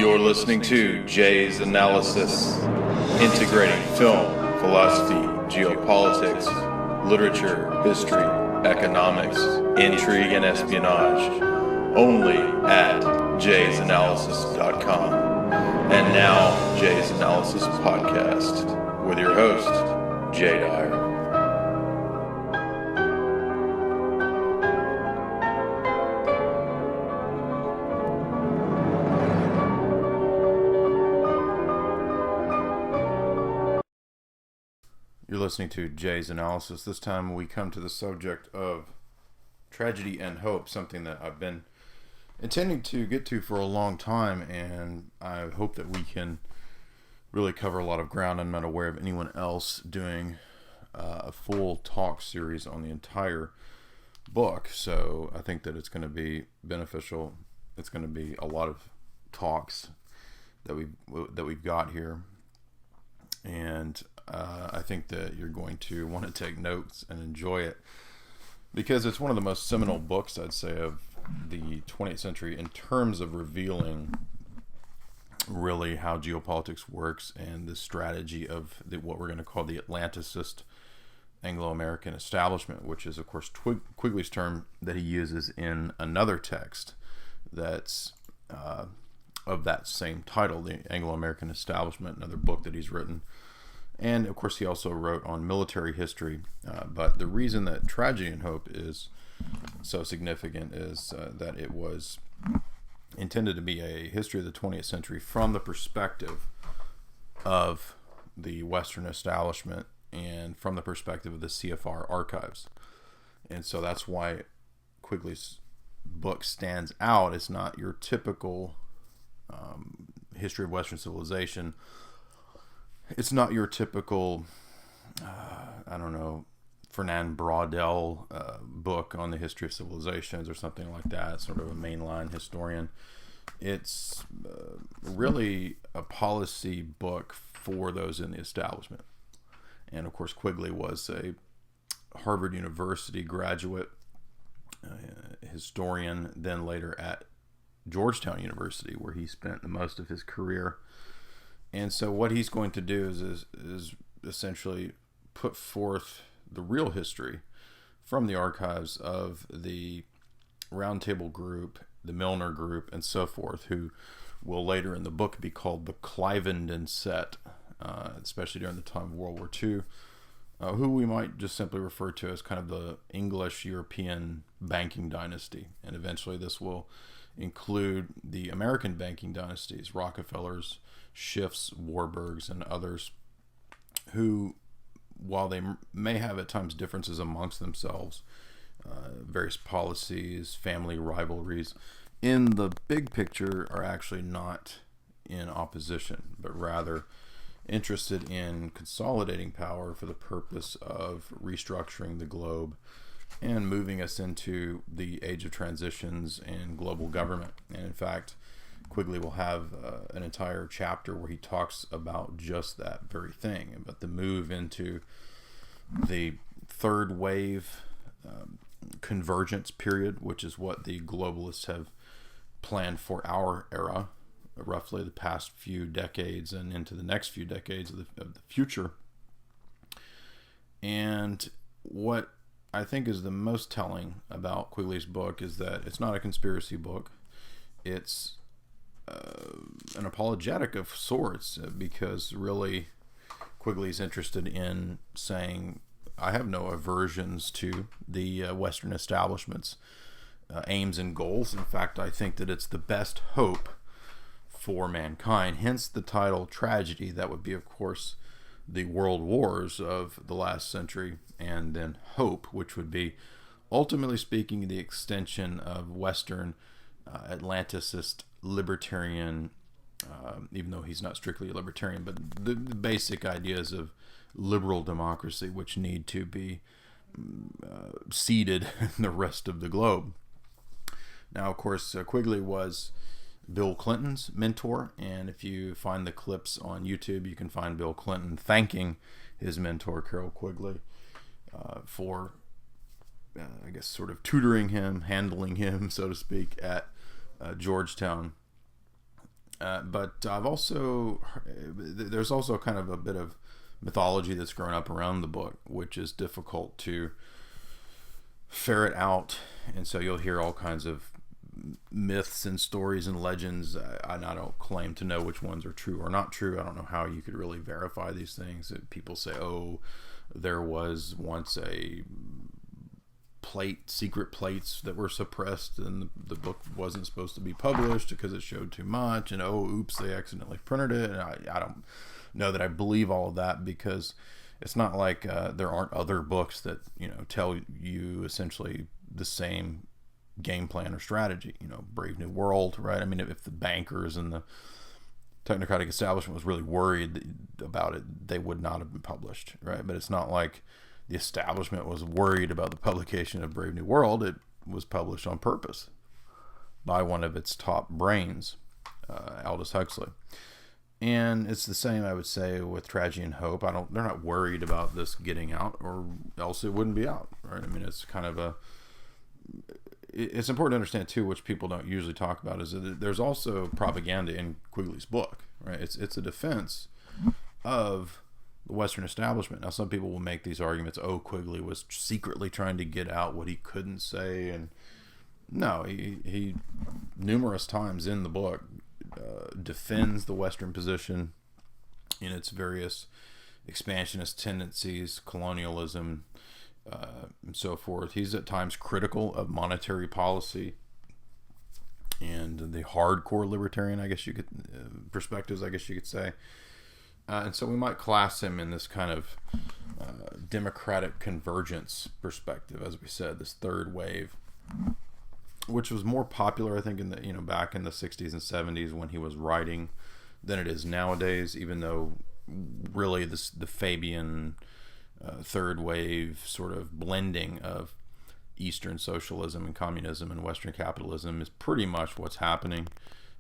You're listening to Jay's Analysis, integrating film, philosophy, geopolitics, literature, history, economics, intrigue, and espionage, only at jaysanalysis.com. And now, Jay's Analysis Podcast, with your host, Jay Dyer. You're listening to Jay's Analysis. This time we come to the subject of tragedy and hope, something that I've been intending to get to for a long time, and I hope that we can really cover a lot of ground. I'm not aware of anyone else doing a full talk series on the entire book, so I think that it's going to be beneficial. It's going to be a lot of talks that we've got here, and I think that you're going to want to take notes and enjoy it, because it's one of the most seminal books, I'd say, of the 20th century in terms of revealing really how geopolitics works and the strategy of what we're going to call the Atlanticist Anglo-American Establishment, which is, of course, Quigley's term that he uses in another text that's of that same title, the Anglo-American Establishment, another book that he's written. And, of course, he also wrote on military history. But the reason that Tragedy and Hope is so significant is that it was intended to be a history of the 20th century from the perspective of the Western establishment and from the perspective of the CFR archives. And so that's why Quigley's book stands out. It's not your typical history of Western civilization. It's not your typical, Fernand Braudel book on the history of civilizations or something like that, sort of a mainline historian. It's really a policy book for those in the establishment. And of course, Quigley was a Harvard University graduate, historian, then later at Georgetown University, where he spent the most of his career. And so what he's going to do is essentially put forth the real history from the archives of the Roundtable Group, the Milner Group, and so forth, who will later in the book be called the Clivenden set, especially during the time of World War II, who we might just simply refer to as kind of the English-European banking dynasty. And eventually this will include the American banking dynasties, Rockefellers, Schiffs, Warburgs, and others, who, while they may have at times differences amongst themselves, various policies, family rivalries, in the big picture are actually not in opposition, but rather interested in consolidating power for the purpose of restructuring the globe and moving us into the age of transitions and global government. And in fact, Quigley will have an entire chapter where he talks about just that very thing, about the move into the third wave convergence period, which is what the globalists have planned for our era, roughly the past few decades and into the next few decades of the future. And what I think is the most telling about Quigley's book is that it's not a conspiracy book. It's an apologetic of sorts, because really Quigley's interested in saying, I have no aversions to the Western establishment's aims and goals. In fact, I think that it's the best hope for mankind, hence the title Tragedy. That would be, of course, the world wars of the last century, and then Hope, which would be, ultimately speaking, the extension of Western Atlanticist libertarian, even though he's not strictly a libertarian, but the basic ideas of liberal democracy, which need to be seeded in the rest of the globe. Now, of course, Quigley was Bill Clinton's mentor, and if you find the clips on YouTube, you can find Bill Clinton thanking his mentor, Carroll Quigley, for, sort of tutoring him, handling him, so to speak, at Georgetown. But there's also kind of a bit of mythology that's grown up around the book, which is difficult to ferret out. And so you'll hear all kinds of myths and stories and legends. I don't claim to know which ones are true or not true. I don't know how you could really verify these things. People say, oh, there was once a secret plates that were suppressed and the book wasn't supposed to be published because it showed too much, and oh, oops, they accidentally printed it. And I don't know that I believe all of that, because it's not like there aren't other books that tell you essentially the same game plan or strategy. Brave New World, right? I mean, if the bankers and the technocratic establishment was really worried about it, they would not have been published, right? But it's not like the establishment was worried about the publication of Brave New World. It was published on purpose by one of its top brains, Aldous Huxley. And it's the same, I would say, with Tragedy and Hope. They're not worried about this getting out, or else it wouldn't be out, right? I mean, it's kind of it's important to understand too, which people don't usually talk about, is that there's also propaganda in Quigley's book, right? It's a defense of the Western establishment. Now, some people will make these arguments, oh, Quigley was secretly trying to get out what he couldn't say, and no, he numerous times in the book defends the Western position in its various expansionist tendencies, colonialism, and so forth. He's at times critical of monetary policy and the hardcore libertarian, perspectives, I guess you could say. And so we might class him in this kind of democratic convergence perspective, as we said, this third wave, which was more popular, I think, in the back in the 60s and 70s when he was writing than it is nowadays. Even though really the Fabian third wave sort of blending of Eastern socialism and communism and Western capitalism is pretty much what's happening.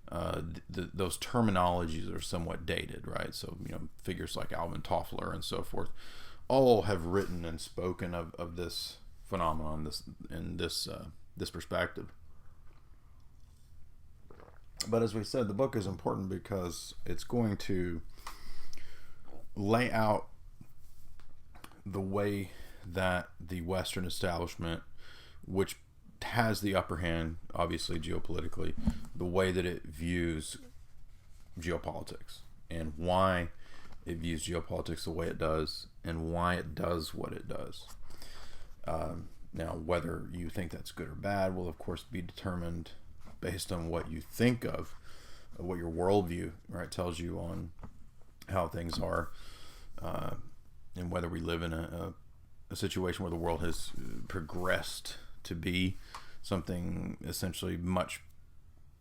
Those terminologies are somewhat dated, right? So, figures like Alvin Toffler and so forth all have written and spoken of this phenomenon, this perspective. But as we said, the book is important because it's going to lay out the way that the Western establishment, which has the upper hand, obviously geopolitically, the way that it views geopolitics and why it views geopolitics the way it does and why it does what it does. Now, whether you think that's good or bad will, of course, be determined based on what you think of what your worldview, right, tells you on how things are, and whether we live in a situation where the world has progressed to be something essentially much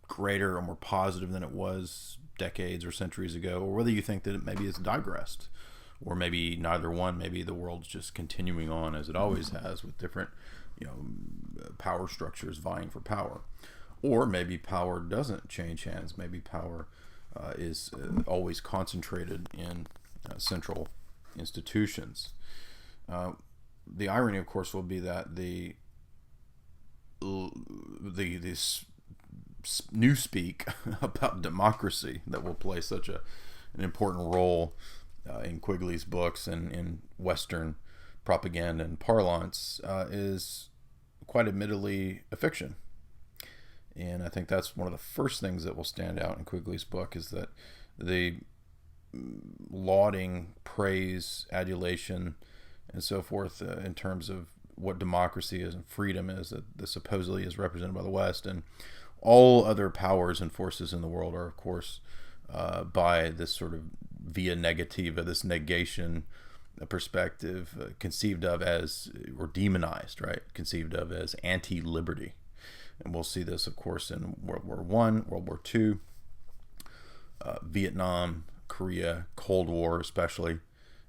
greater or more positive than it was decades or centuries ago, or whether you think that maybe it's digressed, or maybe neither one. Maybe the world's just continuing on as it always has, with different power structures vying for power. Or maybe power doesn't change hands. Maybe power is always concentrated in central institutions. The irony, of course, will be that this newspeak about democracy that will play such an important role in Quigley's books and in Western propaganda and parlance is quite admittedly a fiction. And I think that's one of the first things that will stand out in Quigley's book, is that the lauding, praise, adulation, and so forth in terms of what democracy is and freedom is, that supposedly is represented by the West, and all other powers and forces in the world are, of course, by this sort of via negativa, this negation perspective, conceived of as, or demonized, right? Conceived of as anti-liberty. And we'll see this, of course, in World War I, World War II, Vietnam, Korea, Cold War especially,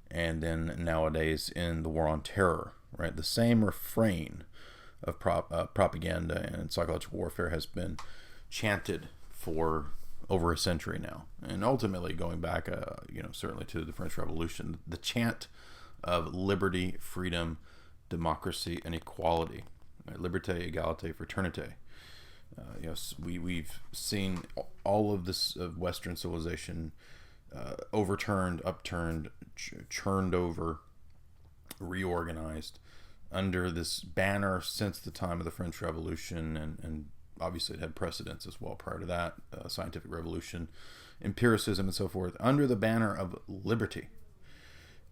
and then nowadays in the War on Terror, right? The same refrain of propaganda and psychological warfare has been chanted for over a century now. And ultimately going back, certainly to the French Revolution, the chant of liberty, freedom, democracy, and equality. Right? Liberté, égalité, fraternité. We've seen all of this of Western civilization overturned, upturned, churned over, reorganized under this banner since the time of the French Revolution, and obviously it had precedents as well prior to that, scientific revolution, empiricism, and so forth, under the banner of liberty.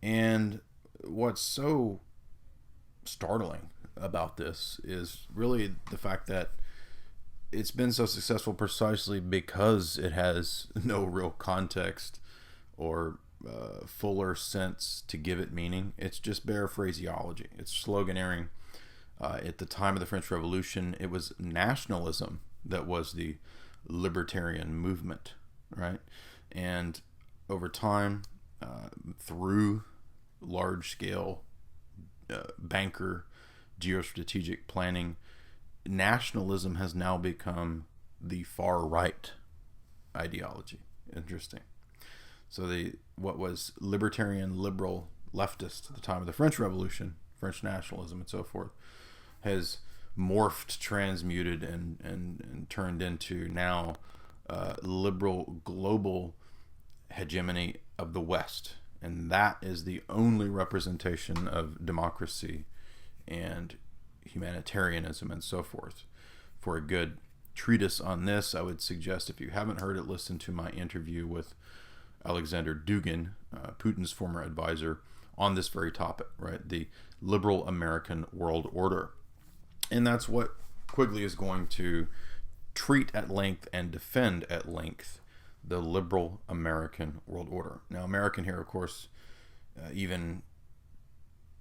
And what's so startling about this is really the fact that it's been so successful precisely because it has no real context or fuller sense to give it meaning. It's just bare phraseology. It's sloganeering. At the time of the French Revolution, it was nationalism that was the libertarian movement, right? And over time, through large-scale banker geostrategic planning, nationalism has now become the far right ideology. Interesting. So what was libertarian, liberal, leftist at the time of the French Revolution, French nationalism and so forth, has morphed, transmuted, and turned into now liberal global hegemony of the West. And that is the only representation of democracy and humanitarianism and so forth. For a good treatise on this, I would suggest, if you haven't heard it, listen to my interview with Alexander Dugin, Putin's former advisor, on this very topic, right? The liberal American world order. And that's what Quigley is going to treat at length and defend at length, the liberal American world order. Now, American here, of course, even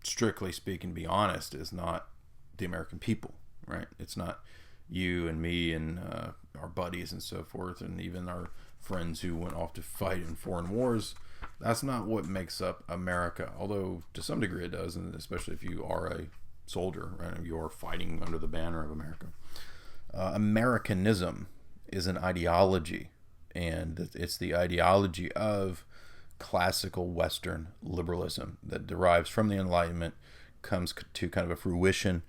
strictly speaking, to be honest, is not the American people, right? It's not you and me and our buddies and so forth, and even our friends who went off to fight in foreign wars. That's not what makes up America, although to some degree it does, and especially if you are a soldier, right? You're fighting under the banner of America. Americanism is an ideology, and it's the ideology of classical Western liberalism that derives from the Enlightenment, comes to kind of a fruition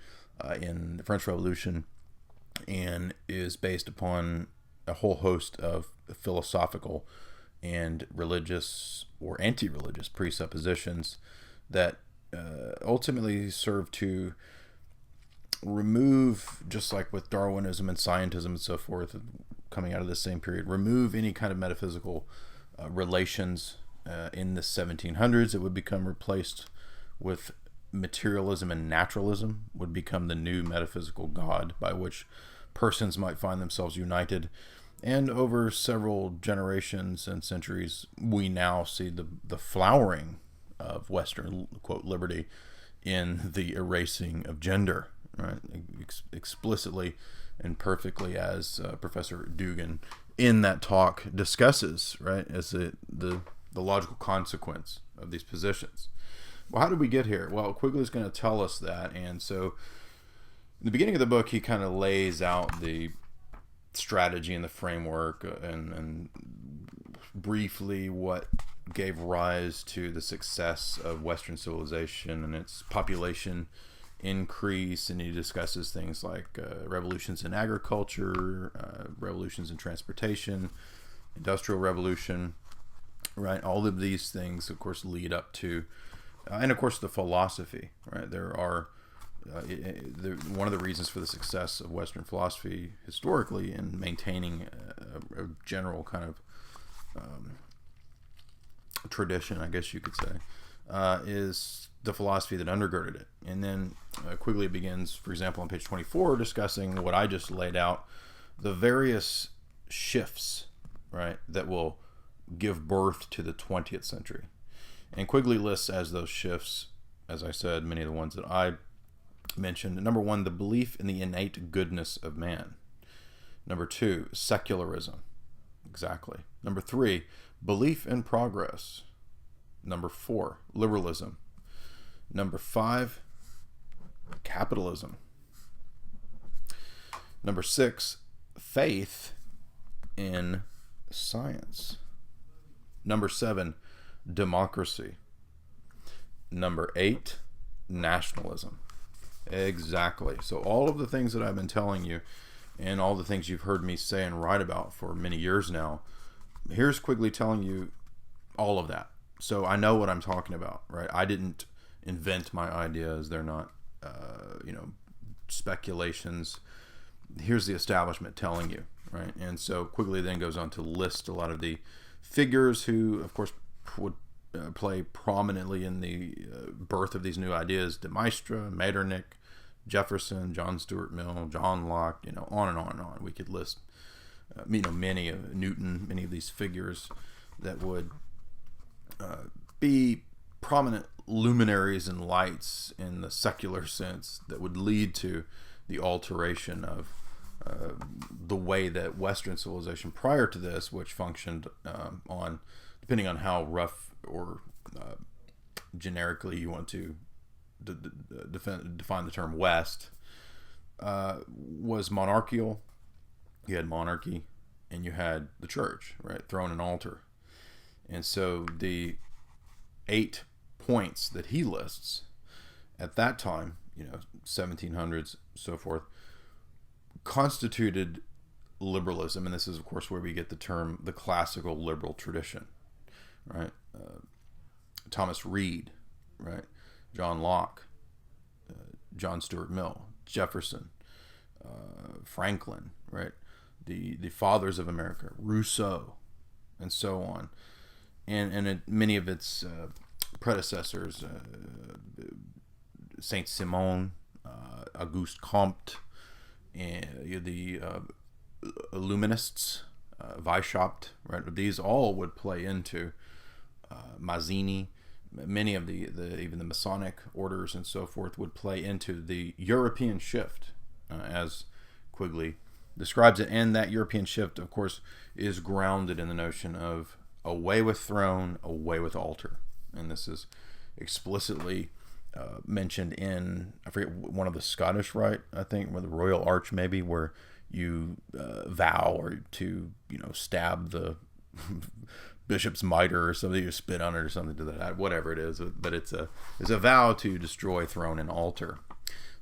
in the French Revolution, and is based upon a whole host of philosophical and religious or anti-religious presuppositions that ultimately serve to remove, just like with Darwinism and scientism and so forth, coming out of the same period, remove any kind of metaphysical relations. In the 1700s, it would become replaced with materialism, and naturalism would become the new metaphysical God by which persons might find themselves united. And over several generations and centuries, we now see the flowering of Western, quote, liberty in the erasing of gender, right? Explicitly and perfectly, as Professor Dugin in that talk discusses, right, as the logical consequence of these positions. Well, how did we get here? Well, Quigley's going to tell us that. And so in the beginning of the book, he kind of lays out the strategy and the framework and briefly what gave rise to the success of Western civilization and its population increase. And he discusses things like revolutions in agriculture, revolutions in transportation, industrial revolution, right? All of these things, of course, lead up to, and of course, the philosophy, right? There are, one of the reasons for the success of Western philosophy historically in maintaining a general kind of tradition, I guess you could say, is the philosophy that undergirded it. And then Quigley begins, for example, on page 24, discussing what I just laid out, the various shifts, right, that will give birth to the 20th century. And Quigley lists as those shifts, as I said, many of the ones that I mentioned. Number one, the belief in the innate goodness of man. Number two, secularism. Exactly. Number three, belief in progress. Number four, liberalism. Number five, capitalism. Number six, faith in science. Number seven, democracy. Number eight, nationalism. Exactly. So all of the things that I've been telling you and all the things you've heard me say and write about for many years now. Here's Quigley telling you all of that. So I know what I'm talking about, right? I didn't invent my ideas. They're not, speculations. Here's the establishment telling you, right? And so Quigley then goes on to list a lot of the figures who, of course, would play prominently in the birth of these new ideas: De Maistre, Metternich, Jefferson, John Stuart Mill, John Locke, on and on and on. We could list, many of Newton, many of these figures that would be prominent luminaries and lights in the secular sense that would lead to the alteration of the way that Western civilization prior to this, which functioned on, depending on how rough or generically you want to define the term West, was monarchical. You had monarchy and you had the church, right? Throne and altar. And so the 8 points that he lists at that time, 1700s, so forth, constituted liberalism. And this is, of course, where we get the term the classical liberal tradition, right? Thomas Reed, right? John Locke, John Stuart Mill, Jefferson, Franklin, right? The fathers of America, Rousseau, and so on. And many of its predecessors, Saint Simon, Auguste Comte, and the Illuminists, Weishaupt, right? These all would play into Mazzini. Many of the even the Masonic orders and so forth would play into the European shift, as Quigley describes it. And that European shift, of course, is grounded in the notion of away with throne, away with altar. And this is explicitly mentioned in, I forget, one of the Scottish Rite, I think, or the Royal Arch maybe, where you vow or to, stab the bishop's mitre or something, you spit on it or something to that, whatever it is. But it's a vow to destroy throne and altar.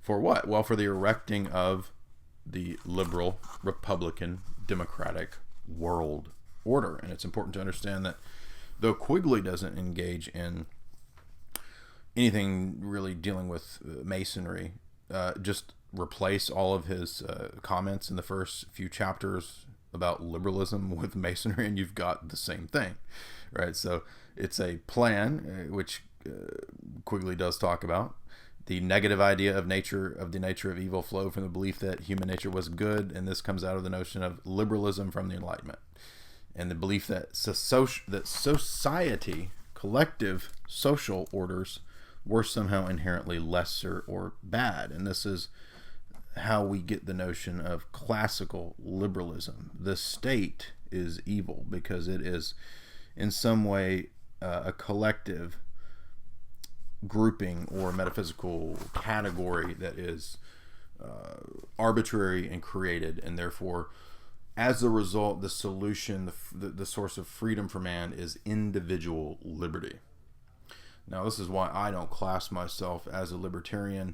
For what? Well, for the erecting of the liberal, republican, democratic world order. And it's important to understand that though Quigley doesn't engage in anything really dealing with masonry, just replace all of his comments in the first few chapters about liberalism with masonry, and you've got the same thing, right? So it's a plan, which Quigley does talk about. The negative idea of the nature of evil flowed from the belief that human nature was good, and this comes out of the notion of liberalism from the Enlightenment, and the belief that society, collective social orders, were somehow inherently lesser or bad. And this is how we get the notion of classical liberalism. The state is evil because it is in some way a collective grouping or metaphysical category that is arbitrary and created, and therefore as a result the solution, the source of freedom for man is individual liberty. Now, this is why I don't class myself as a libertarian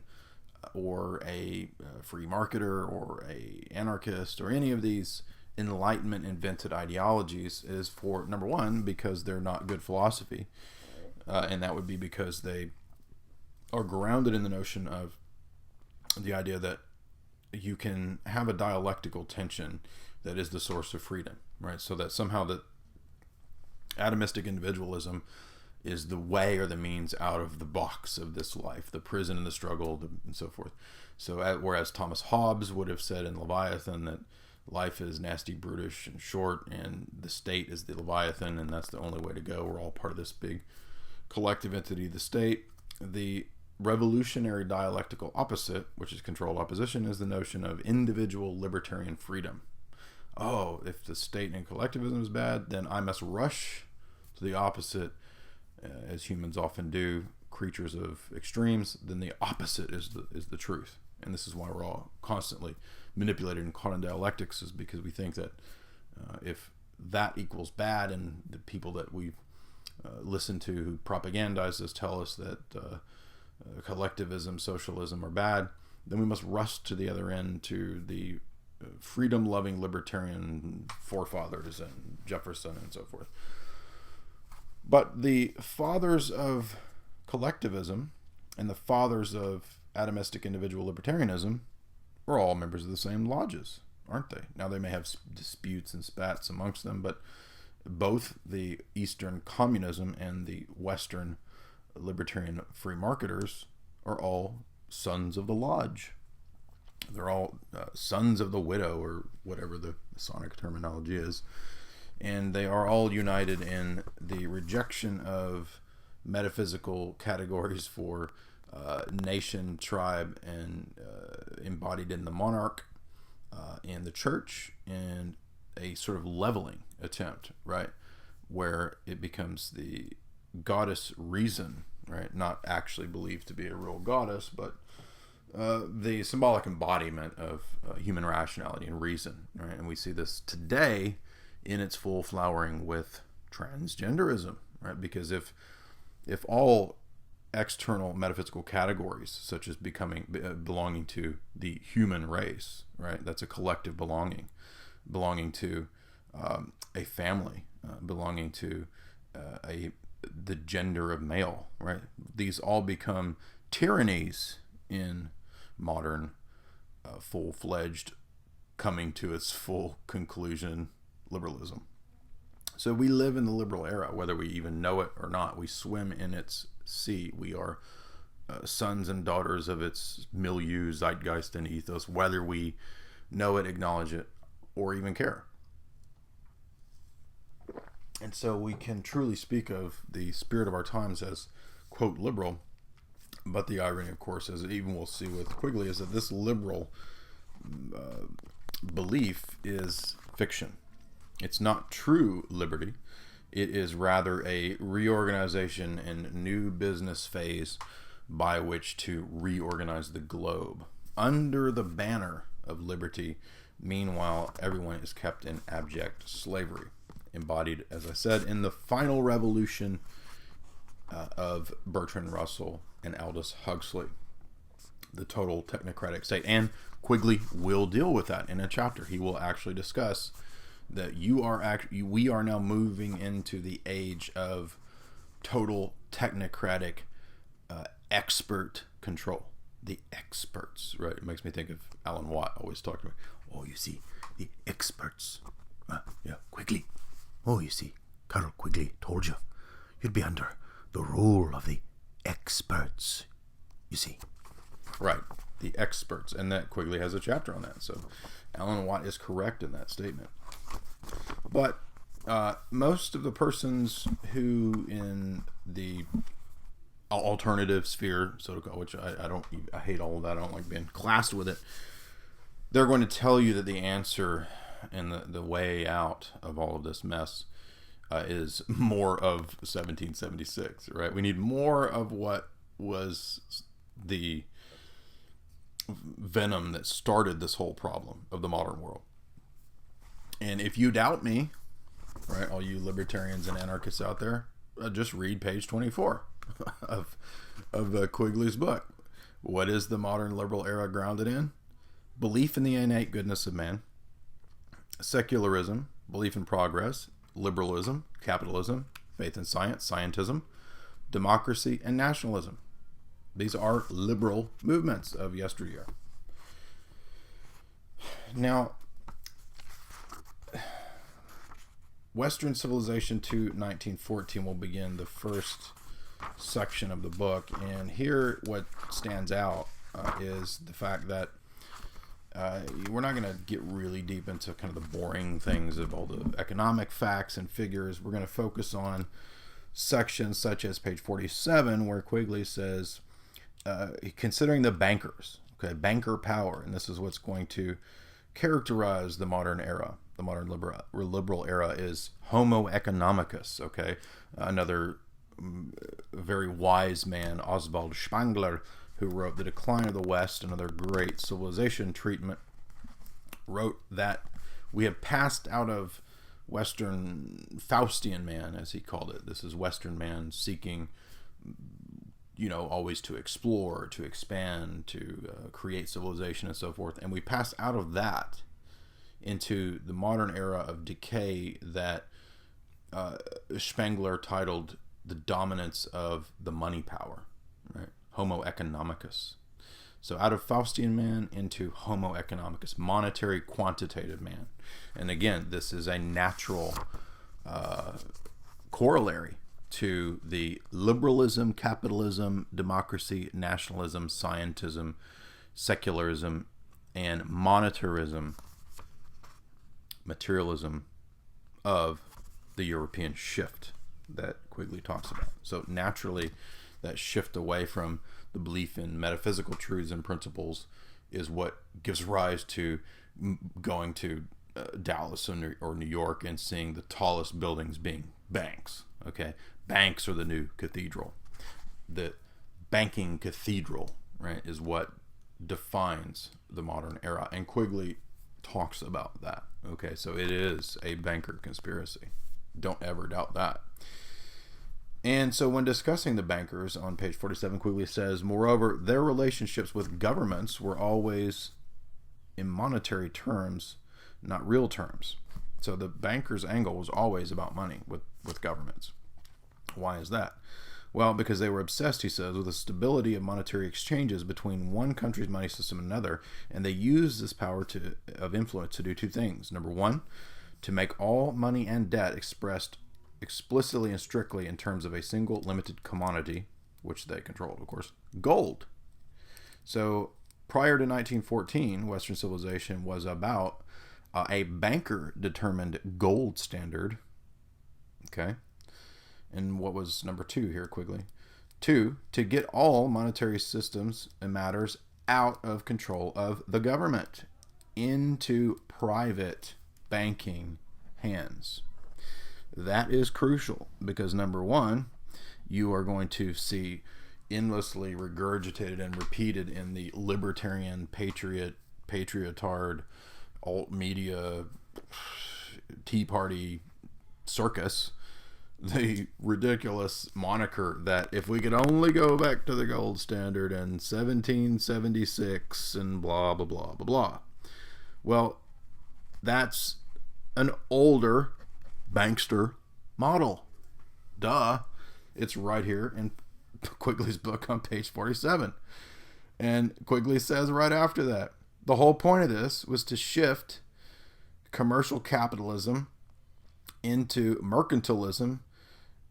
or a free marketer or a anarchist or any of these Enlightenment invented ideologies, is for, number one, because they're not good philosophy, and that would be because they are grounded in the notion of the idea that you can have a dialectical tension that is the source of freedom, right? So that somehow that atomistic individualism is the way or the means out of the box of this life, the prison and the struggle, and so forth. So whereas Thomas Hobbes would have said in Leviathan that life is nasty, brutish, and short, and the state is the Leviathan, and that's the only way to go. We're all part of this big collective entity, the state. The revolutionary dialectical opposite, which is controlled opposition, is the notion of individual libertarian freedom. Oh, if the state and collectivism is bad, then I must rush to the opposite, as humans often do, creatures of extremes. Then the opposite is the truth. And this is why we're all constantly manipulated and caught in dialectics, is because we think that if that equals bad, and the people that we've listened to who propagandize this tell us that collectivism, socialism are bad, then we must rush to the other end, to the freedom-loving libertarian forefathers and Jefferson and so forth. But the fathers of collectivism and the fathers of atomistic individual libertarianism are all members of the same lodges, aren't they? Now, they may have disputes and spats amongst them, but both the Eastern communism and the Western libertarian free marketers are all sons of the lodge. They're all sons of the widow, or whatever the Masonic terminology is. And they are all united in the rejection of metaphysical categories for nation, tribe, and embodied in the monarch and the church, and a sort of leveling attempt, right, where it becomes the goddess reason, right, not actually believed to be a real goddess, but the symbolic embodiment of human rationality and reason, right? And we see this today in its full flowering with transgenderism, right? Because if all external metaphysical categories, such as belonging to the human race, right? That's a collective belonging to a family, belonging to the gender of male, right? These all become tyrannies in modern, full-fledged, coming to its full conclusion liberalism. So we live in the liberal era, whether we even know it or not. We swim in its sea. We are sons and daughters of its milieu, zeitgeist, and ethos, whether we know it, acknowledge it, or even care. And so we can truly speak of the spirit of our times as, quote, liberal. But the irony, of course, as even we'll see with Quigley, is that this liberal belief is fiction. It's not true liberty. It is rather a reorganization and new business phase by which to reorganize the globe under the banner of liberty. Meanwhile, everyone is kept in abject slavery, embodied, as I said, in the final revolution of Bertrand Russell and Aldous Huxley, the total technocratic state. And Quigley will deal with that in a chapter. He will actually discuss that we are now moving into the age of total technocratic expert control. The experts, right? It makes me think of Alan Watt always talking about, oh, you see, the experts. Yeah, Quigley. Oh, you see, Carroll Quigley told you you'd be under the rule of the experts, you see. Right, the experts. And that Quigley has a chapter on that. So Alan Watt is correct in that statement. But most of the persons who in the alternative sphere, so to call, which I hate all of that. I don't like being classed with it. They're going to tell you that the answer and the way out of all of this mess is more of 1776, right? We need more of what was the venom that started this whole problem of the modern world. And if you doubt me, right, all you libertarians and anarchists out there, just read page 24 of Quigley's book. What is the modern liberal era grounded in? Belief in the innate goodness of man, secularism, belief in progress, liberalism, capitalism, faith in science, scientism, democracy, and nationalism. These are liberal movements of yesteryear. Now, Western Civilization to 1914 will begin the first section of the book, and here what stands out is the fact that we're not going to get really deep into kind of the boring things of all the economic facts and figures. We're going to focus on sections such as page 47, where Quigley says, considering the bankers, okay, banker power, and this is what's going to characterize the modern era. The modern liberal era is Homo economicus, okay? Another very wise man, Oswald Spengler, who wrote The Decline of the West, another great civilization treatment, wrote that we have passed out of Western Faustian man, as he called it. This is Western man seeking, always to explore, to expand, to create civilization and so forth. And we pass out of that into the modern era of decay that Spengler titled The Dominance of the Money Power, right? Homo economicus. So out of Faustian man into Homo economicus, monetary quantitative man. And again, this is a natural corollary to the liberalism, capitalism, democracy, nationalism, scientism, secularism, and monetarism, materialism of the European shift that Quigley talks about. So naturally, that shift away from the belief in metaphysical truths and principles is what gives rise to going to Dallas or New York and seeing the tallest buildings being banks. Okay, banks are the new cathedral. The banking cathedral, right, is what defines the modern era, and Quigley talks about that. Okay, so it is a banker conspiracy. Don't ever doubt that. And so when discussing the bankers on page 47, Quigley says, moreover, their relationships with governments were always in monetary terms, not real terms. So the banker's angle was always about money with governments. Why is that? Well, because they were obsessed, he says, with the stability of monetary exchanges between one country's money system and another, and they used this power of influence to do two things. Number one, to make all money and debt expressed explicitly and strictly in terms of a single limited commodity, which they controlled, of course, gold. So prior to 1914, Western civilization was about a banker-determined gold standard. Okay. And what was number two here, Quigley? Two, to get all monetary systems and matters out of control of the government into private banking hands. That is crucial because, number one, you are going to see endlessly regurgitated and repeated in the libertarian, patriotard, alt media, Tea Party circus, the ridiculous moniker that if we could only go back to the gold standard in 1776 and blah, blah, blah, blah, blah. Well, that's an older bankster model. Duh. It's right here in Quigley's book on page 47. And Quigley says right after that, the whole point of this was to shift commercial capitalism into mercantilism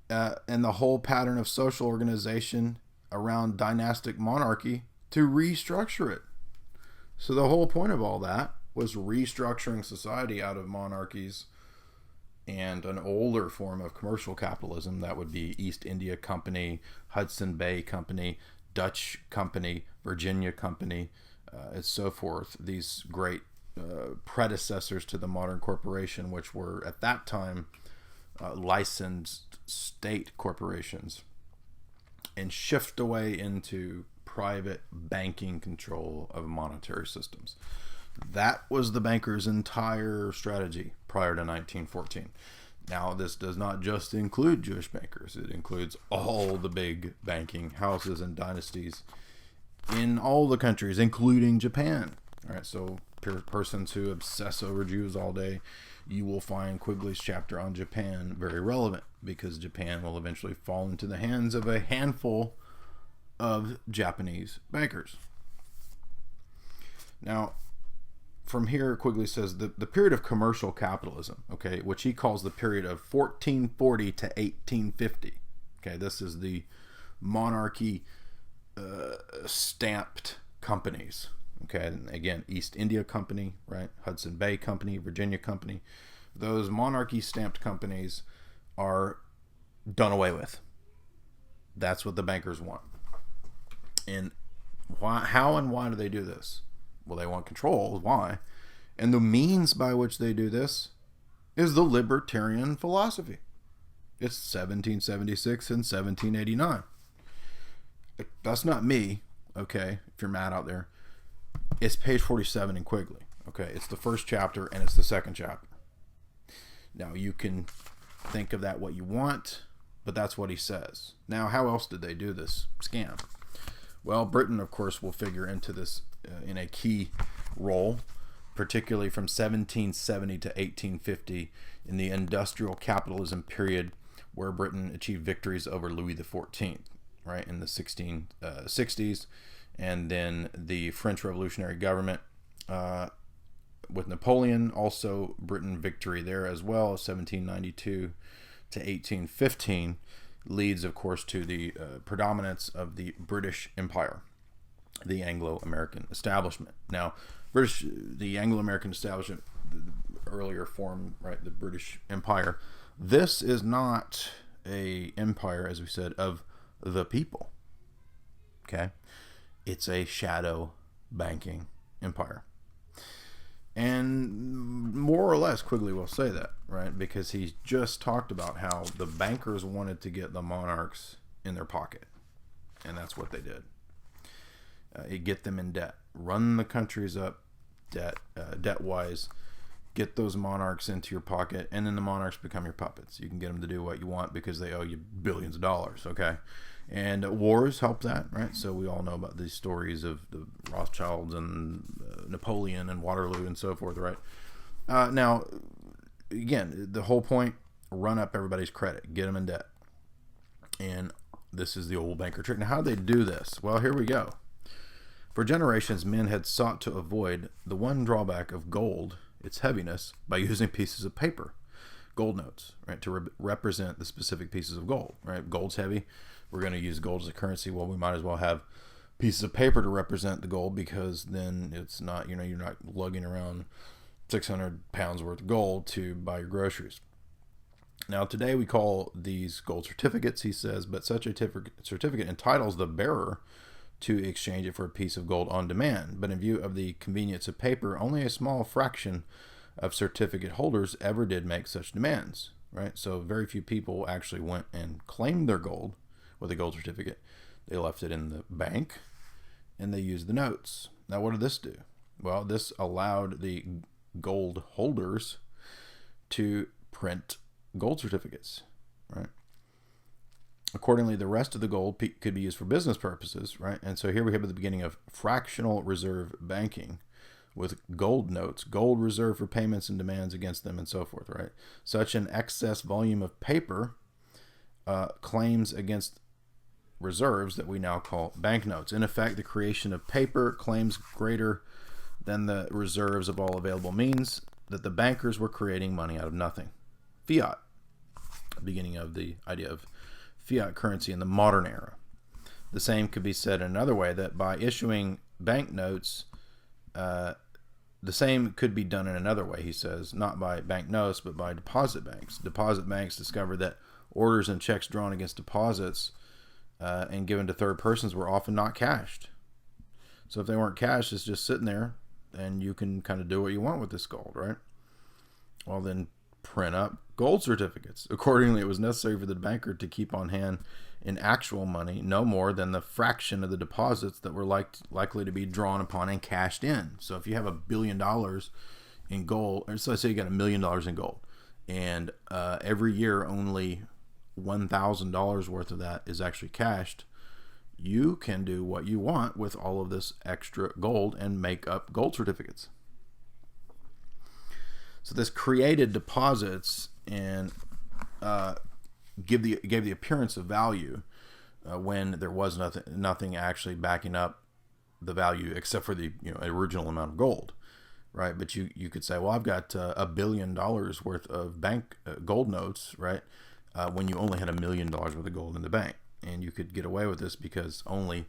and the whole pattern of social organization around dynastic monarchy to restructure it. So the whole point of all that was restructuring society out of monarchies and an older form of commercial capitalism that would be East India Company, Hudson Bay Company, Dutch Company, Virginia Company, and so forth. These great predecessors to the modern corporation, which were at that time licensed state corporations, and shift away into private banking control of monetary systems. That was the bankers' entire strategy prior to 1914. Now, this does not just include Jewish bankers. It includes all the big banking houses and dynasties in all the countries, including Japan. All right, so persons who obsess over Jews all day, you will find Quigley's chapter on Japan very relevant, because Japan will eventually fall into the hands of a handful of Japanese bankers. Now, from here, Quigley says the period of commercial capitalism, okay, which he calls the period of 1440 to 1850. Okay, this is the monarchy stamped companies. Okay, and again, East India Company, right? Hudson Bay Company, Virginia Company. Those monarchy stamped companies are done away with. That's what the bankers want. And how and why do they do this? Well, they want control. Why? And the means by which they do this is the libertarian philosophy. It's 1776 and 1789. That's not me, okay, if you're mad out there. It's page 47 in Quigley. Okay, it's the first chapter and it's the second chapter. Now, you can think of that what you want, but that's what he says. Now, how else did they do this scam? Well, Britain, of course, will figure into this in a key role. particularly from 1770 to 1850 in the industrial capitalism period, where Britain achieved victories over Louis XIV, right, in the 1660s, and then the French Revolutionary government with Napoleon, also Britain victory there as well, 1792 to 1815, leads, of course, to the predominance of the British Empire, the Anglo-American Establishment. Now, the Anglo-American Establishment, the earlier form, right, the British Empire, this is not a empire, as we said, of the people. Okay? It's a shadow banking empire. And more or less, Quigley will say that, right? Because he just talked about how the bankers wanted to get the monarchs in their pocket. And that's what they did. Get them in debt. Run the countries up debt-wise. Get those monarchs into your pocket, and then the monarchs become your puppets. You can get them to do what you want because they owe you billions of dollars, okay? And wars help that, right? So we all know about these stories of the Rothschilds and Napoleon and Waterloo and so forth, right? Now, again, the whole point, run up everybody's credit. Get them in debt. And this is the old banker trick. Now, how do they do this? Well, here we go. For generations, men had sought to avoid the one drawback of gold, its heaviness, by using pieces of paper, gold notes, right, to represent the specific pieces of gold, right? Gold's heavy. We're going to use gold as a currency. Well, we might as well have pieces of paper to represent the gold, because then it's not, you're not lugging around 600 pounds worth of gold to buy your groceries. Now, today we call these gold certificates, he says, but such a certificate entitles the bearer to exchange it for a piece of gold on demand. But in view of the convenience of paper, only a small fraction of certificate holders ever did make such demands, right? So very few people actually went and claimed their gold with a gold certificate. They left it in the bank and they used the notes. Now, what did this do? Well, this allowed the gold holders to print gold certificates, right? Accordingly, the rest of the gold could be used for business purposes, right? And so here we have at the beginning of fractional reserve banking with gold notes, gold reserved for payments and demands against them and so forth, right? Such an excess volume of paper claims against reserves that we now call banknotes. In effect, the creation of paper claims greater than the reserves of all available means that the bankers were creating money out of nothing. Fiat, beginning of the idea of fiat currency in the modern era. The same could be said in another way, that by issuing banknotes, the same could be done in another way, he says, not by banknotes, but by deposit banks. Deposit banks discovered that orders and checks drawn against deposits and given to third persons were often not cashed. So if they weren't cashed, it's just sitting there, and you can kind of do what you want with this gold, right? Well, then print up gold certificates. Accordingly, it was necessary for the banker to keep on hand in actual money no more than the fraction of the deposits that were likely to be drawn upon and cashed in. So if you have $1 billion in gold, or so let's say you got $1 million in gold, and every year only $1,000 worth of that is actually cashed, you can do what you want with all of this extra gold and make up gold certificates. So this created deposits and gave the appearance of value when there was nothing actually backing up the value except for the original amount of gold, right? But you could say, well, I've got $1 billion worth of bank gold notes, right? When you only had $1 million worth of gold in the bank, and you could get away with this because only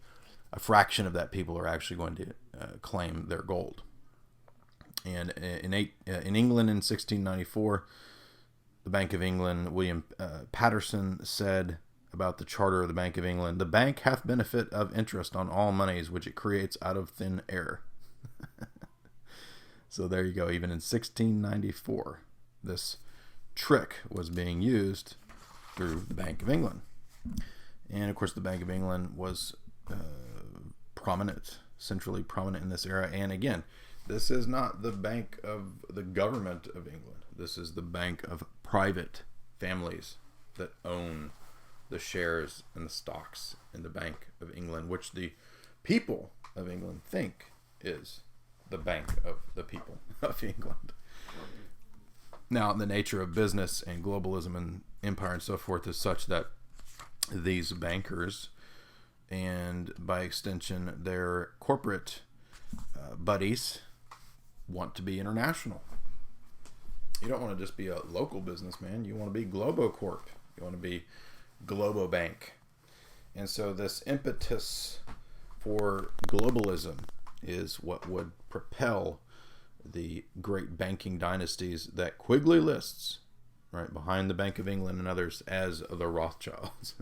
a fraction of that people are actually going to claim their gold. And in England in 1694, the Bank of England, William Patterson said about the charter of the Bank of England, "The bank hath benefit of interest on all monies which it creates out of thin air." So there you go. Even in 1694, this trick was being used through the Bank of England. And of course, the Bank of England was prominent, centrally prominent in this era. And again, this is not the bank of the government of England. This is the bank of private families that own the shares and the stocks in the Bank of England, which the people of England think is the bank of the people of England. Now, the nature of business and globalism and empire and so forth is such that these bankers, and by extension their corporate buddies, want to be international. You don't want to just be a local businessman. You want to be Globocorp. You want to be Globobank. And so this impetus for globalism is what would propel the great banking dynasties that Quigley lists, right, behind the Bank of England and others, as the Rothschilds.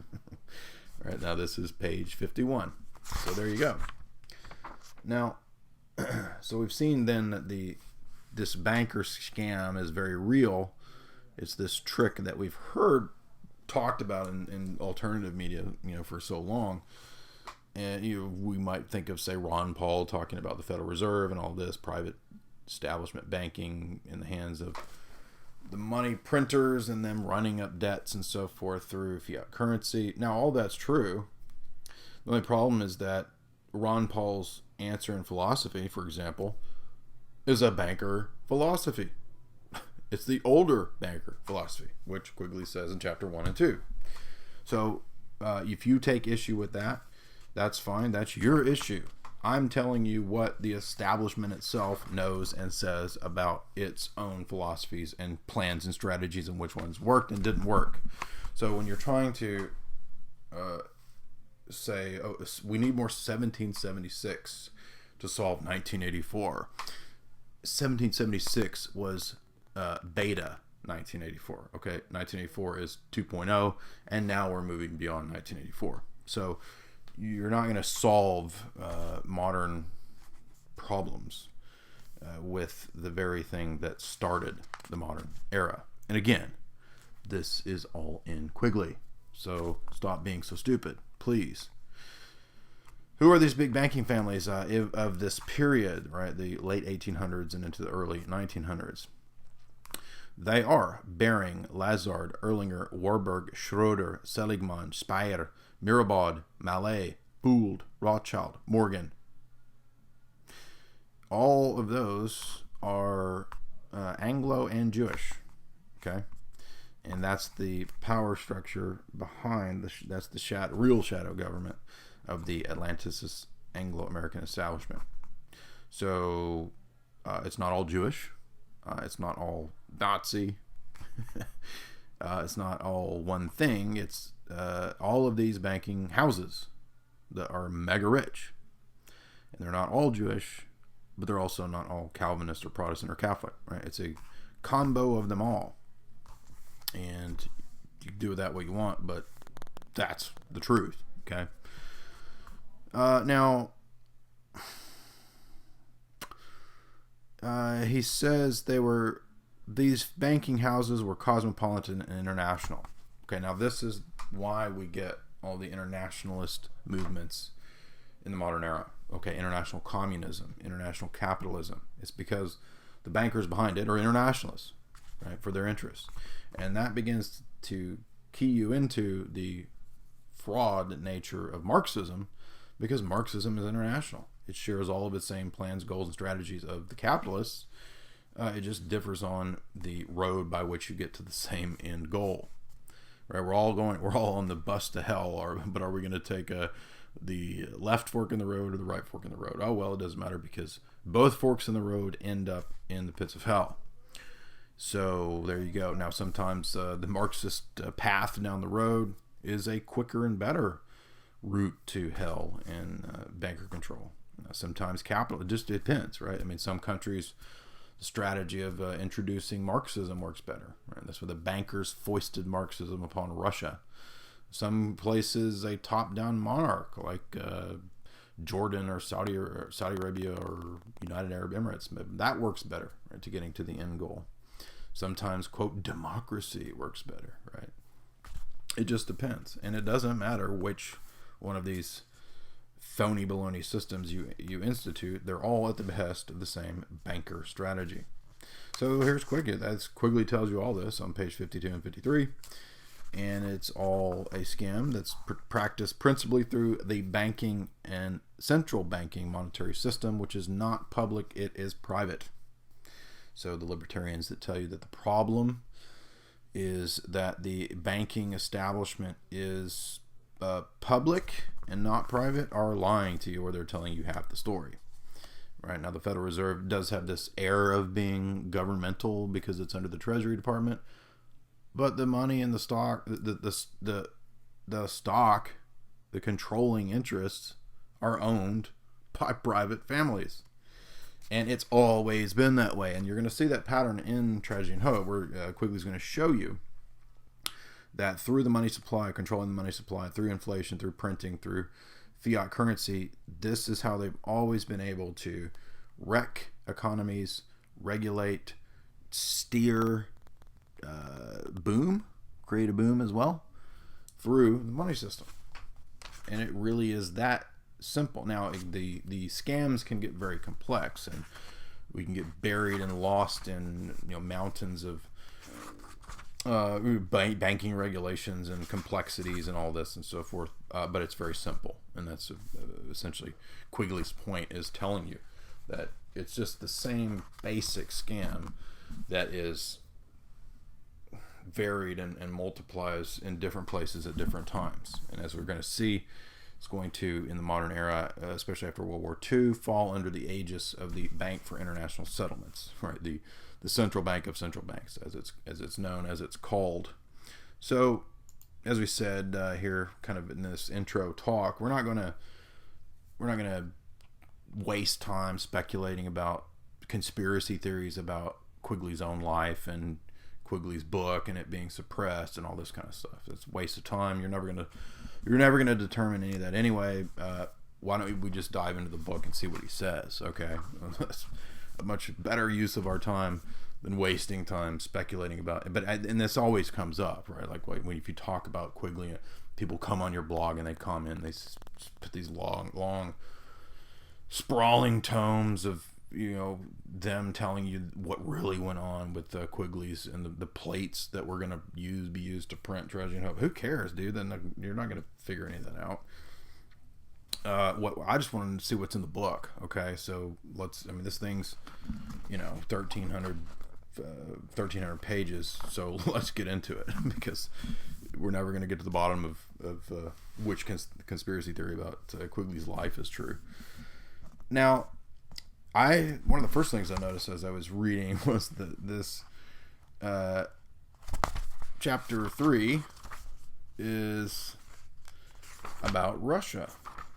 Right, now this is page 51. So there you go. Now, so we've seen then that this banker scam is very real. It's this trick that we've heard talked about in alternative media, for so long. And we might think of, say, Ron Paul talking about the Federal Reserve and all this private establishment banking in the hands of the money printers and them running up debts and so forth through fiat currency. Now, all that's true. The only problem is that Ron Paul's answer in philosophy, for example, is a banker philosophy. It's the older banker philosophy, which Quigley says in chapter 1 and 2. So if you take issue with that, that's fine. That's your issue. I'm telling you what the establishment itself knows and says about its own philosophies and plans and strategies, and which ones worked and didn't work. So when you're trying to say, oh, we need more 1776 to solve 1984. 1776 was beta 1984. Okay, 1984 is 2.0, and now we're moving beyond 1984. So you're not going to solve modern problems with the very thing that started the modern era. And again, this is all in Quigley. So stop being so stupid, please. Who are these big banking families of this period, right? The late 1800s and into the early 1900s. They are Baring, Lazard, Erlinger, Warburg, Schroeder, Seligman, Speyer, Mirabaud, Mallet, Bould, Rothschild, Morgan. All of those are Anglo and Jewish, okay? And that's the power structure behind, that's the real shadow government of the Atlanticist Anglo-American Establishment. So it's not all Jewish. It's not all Nazi. It's not all one thing. It's all of these banking houses that are mega rich. And they're not all Jewish, but they're also not all Calvinist or Protestant or Catholic, right? It's a combo of them all. And you can do with that what you want, but that's the truth, okay? Now, he says these banking houses were cosmopolitan and international. Okay, now this is why we get all the internationalist movements in the modern era. Okay, international communism, international capitalism. It's because the bankers behind it are internationalists, right, for their interests. And that begins to key you into the fraud nature of Marxism, because Marxism is international. It shares all of its same plans, goals, and strategies of the capitalists. It just differs on the road by which you get to the same end goal. Right? We're all on the bus to hell, but are we going to take the left fork in the road or the right fork in the road? Oh, well, it doesn't matter, because both forks in the road end up in the pits of hell. So there you go. Now, sometimes the Marxist path down the road is a quicker and better route to hell and banker control. Sometimes capital, it just depends, right? I mean, some countries, the strategy of introducing Marxism works better, right? That's where the bankers foisted Marxism upon Russia. Some places, a top-down monarch like Jordan or Saudi Arabia or United Arab Emirates, that works better, right, to getting to the end goal. Sometimes, quote, democracy works better, right? It just depends. And it doesn't matter which one of these phony baloney systems you institute. They're all at the behest of the same banker strategy. So here's Quigley. Quigley tells you all this on page 52 and 53. and it's all a scam that's practiced principally through the banking and central banking monetary system, which is not public, it is private. So the libertarians that tell you that the problem is that the banking establishment is public and not private are lying to you, or they're telling you half the story. Right now, the Federal Reserve does have this air of being governmental because it's under the Treasury Department, but the money in the stock, the stock, the controlling interests are owned by private families, and it's always been that way. And you're going to see that pattern in Tragedy and Hope, where Quigley's going to show you that through the money supply, controlling the money supply, through inflation, through printing, through fiat currency, this is how they've always been able to wreck economies, regulate, steer, create a boom as well through the money system. And it really is that simple. Now, the scams can get very complex, and we can get buried and lost in mountains of banking regulations and complexities and all this and so forth, but it's very simple, and that's essentially Quigley's point, is telling you that it's just the same basic scam that is varied and multiplies in different places at different times. And as we're going to see, it's going to, in the modern era, especially after World War II, fall under the aegis of the Bank for International Settlements, right? The central bank of central banks, as it's known, as it's called. So, as we said here, kind of in this intro talk, we're not gonna waste time speculating about conspiracy theories about Quigley's own life and Quigley's book and it being suppressed and all this kind of stuff. It's a waste of time. You're never gonna determine any of that anyway. Why don't we just dive into the book and see what he says? Okay. That's a much better use of our time than wasting time speculating about it. And this always comes up, right? Like when if you talk about Quigley, people come on your blog and they comment, and they put these long, sprawling tomes of them telling you what really went on with the Quigleys and the plates that were going to be used to print Tragedy and Hope. Who cares, dude? Then you're not going to figure any of that out. I just wanted to see what's in the book. Okay, so this thing's 1,300 pages, so let's get into it, because we're never going to get to the bottom of which conspiracy theory about Quigley's life is true. Now, one of the first things I noticed as I was reading was this chapter 3 is about Russia.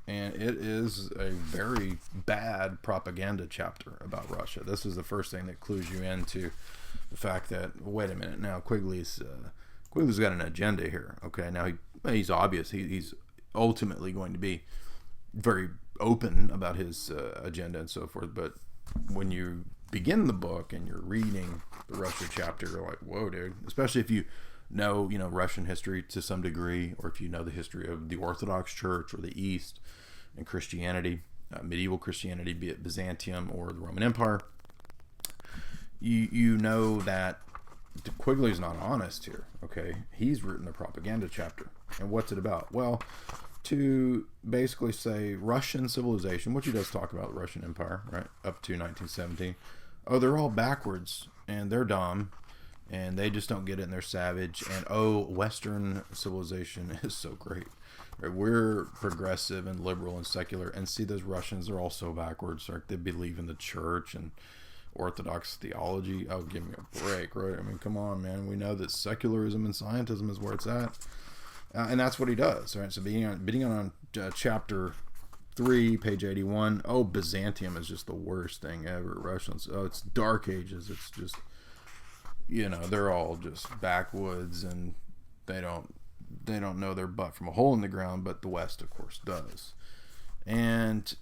And it is a very bad propaganda chapter about Russia. This is the first thing that clues you into the fact that, wait a minute, now Quigley's got an agenda here. Okay, now he's obvious. He's ultimately going to be very open about his agenda and so forth. But when you begin the book and you're reading the Russia chapter, you're like, whoa, dude. Especially if you know Russian history to some degree, or if you know the history of the Orthodox Church or the East and Christianity, medieval Christianity, be it Byzantium or the Roman Empire, you know that Quigley's not honest here. Okay, he's written a propaganda chapter, and what's it about? Well, to basically say Russian civilization, which he does talk about, the Russian Empire, right, up to 1917. Oh, they're all backwards and they're dumb, and they just don't get it, and they're savage, and Western civilization is so great. Right? We're progressive and liberal and secular, and see, those Russians are all so backwards. Right? They believe in the church and Orthodox theology. Oh, give me a break, right? I mean, come on, man. We know that secularism and scientism is where it's at, and that's what he does. Right? So beginning on chapter 3, page 81. Oh, Byzantium is just the worst thing ever. Russians. Oh, it's Dark Ages. It's just, they're all just backwoods, and they don't know their butt from a hole in the ground, but the West, of course, does. And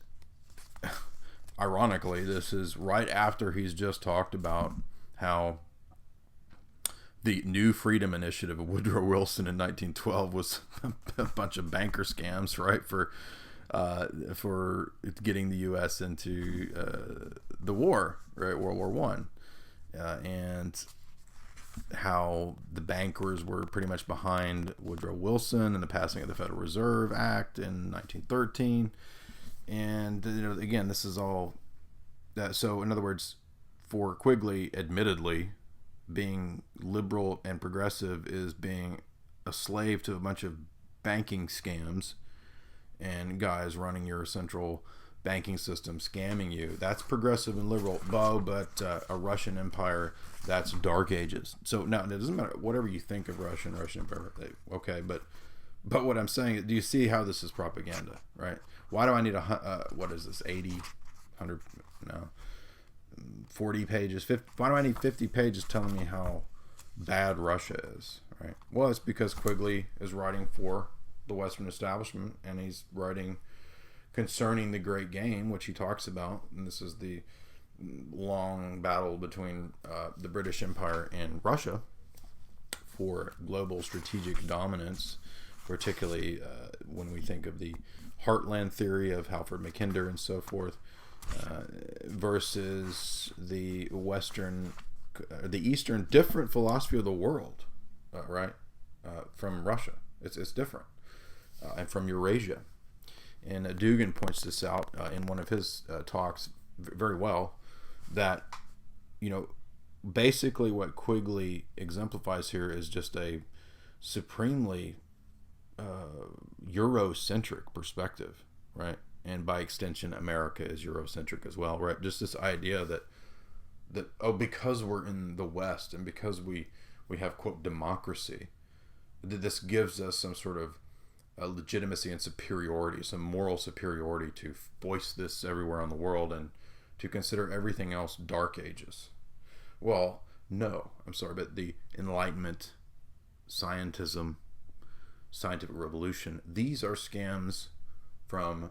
ironically, this is right after he's just talked about how the New Freedom Initiative of Woodrow Wilson in 1912 was a bunch of banker scams, right, for getting the U.S. into the war, right, World War I. And how the bankers were pretty much behind Woodrow Wilson and the passing of the Federal Reserve Act in 1913. And, again, this is all that. So, in other words, for Quigley, admittedly, being liberal and progressive is being a slave to a bunch of banking scams and guys running your central banking system scamming you. That's progressive and liberal. But a Russian empire, that's dark ages. So now it doesn't matter whatever you think of Russian empire. Okay, but what I'm saying is, do you see how this is propaganda, right? Why do I need what is this, 80, 100, no, 40 pages, 50, why do I need 50 pages telling me how bad Russia is, right? Well, it's because Quigley is writing for the Western establishment, and he's writing concerning the Great Game, which he talks about, and this is the long battle between the British Empire and Russia for global strategic dominance, particularly when we think of the heartland theory of Halford Mackinder and so forth, versus the Eastern different philosophy of the world, right? From Russia. It's different, and from Eurasia. And Dugan points this out in one of his talks very well, that, basically what Quigley exemplifies here is just a supremely Eurocentric perspective, right? And by extension, America is Eurocentric as well, right? Just this idea that because we're in the West and because we have, quote, democracy, that this gives us some sort of legitimacy and superiority, some moral superiority to voice this everywhere in the world and to consider everything else dark ages. Well, no, I'm sorry, but the Enlightenment, scientism, scientific revolution, these are scams from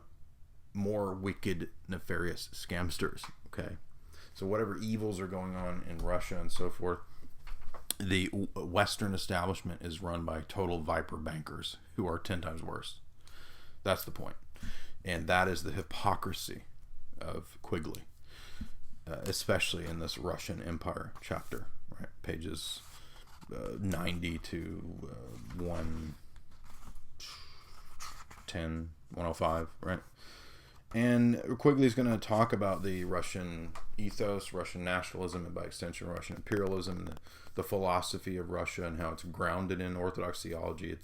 more wicked, nefarious scamsters, okay? So whatever evils are going on in Russia and so forth, the Western establishment is run by total viper bankers who are 10 times worse. That's the point. And that is the hypocrisy of Quigley, especially in this Russian Empire chapter, right? Pages 90 to 110, 105, right? And Quigley's going to talk about the Russian ethos, Russian nationalism, and by extension, Russian imperialism, the philosophy of Russia, and how it's grounded in Orthodox theology.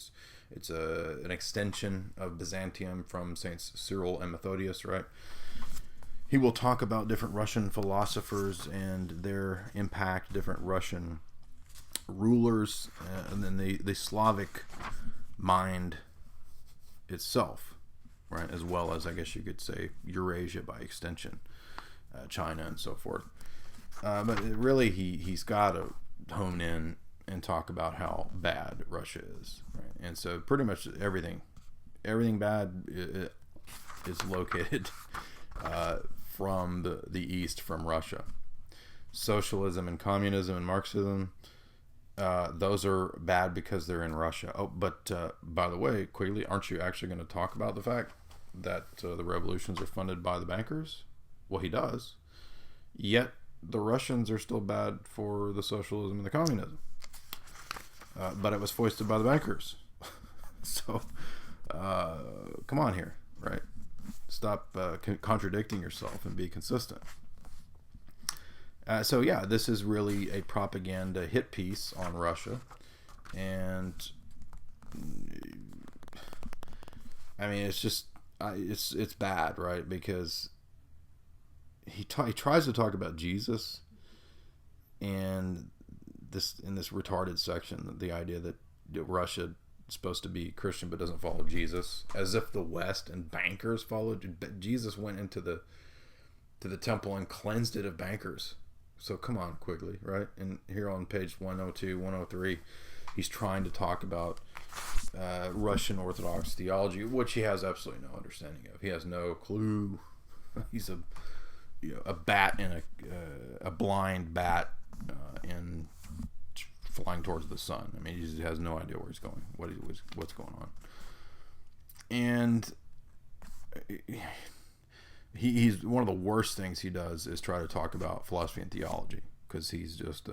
It's an extension of Byzantium from Saints Cyril and Methodius, right? He will talk about different Russian philosophers and their impact, different Russian rulers, and then the Slavic mind itself, right, as well as, I guess you could say, Eurasia by extension, China and so forth. But really, he's got to hone in and talk about how bad Russia is, right? And so pretty much everything bad is located from the East, from Russia. Socialism and communism and Marxism, those are bad because they're in Russia. Oh, but by the way, Quigley, aren't you actually going to talk about the fact that the revolutions are funded by the bankers? Well, he does. Yet the Russians are still bad for the socialism and the communism. But it was foisted by the bankers. So, come on here, right? Stop contradicting yourself and be consistent. So yeah, this is really a propaganda hit piece on Russia, and I mean, it's just it's bad, right? Because he tries to talk about Jesus, and in this retarded section, the idea that Russia is supposed to be Christian but doesn't follow Jesus, as if the West and bankers followed. Jesus went into the temple and cleansed it of bankers. So come on, Quigley, right? And here on page 102, 103, he's trying to talk about Russian Orthodox theology, which he has absolutely no understanding of. He has no clue. He's a bat in a blind bat in flying towards the sun. I mean, he just has no idea where he's going, what's going on. And he's one of the worst things he does is try to talk about philosophy and theology, because he's just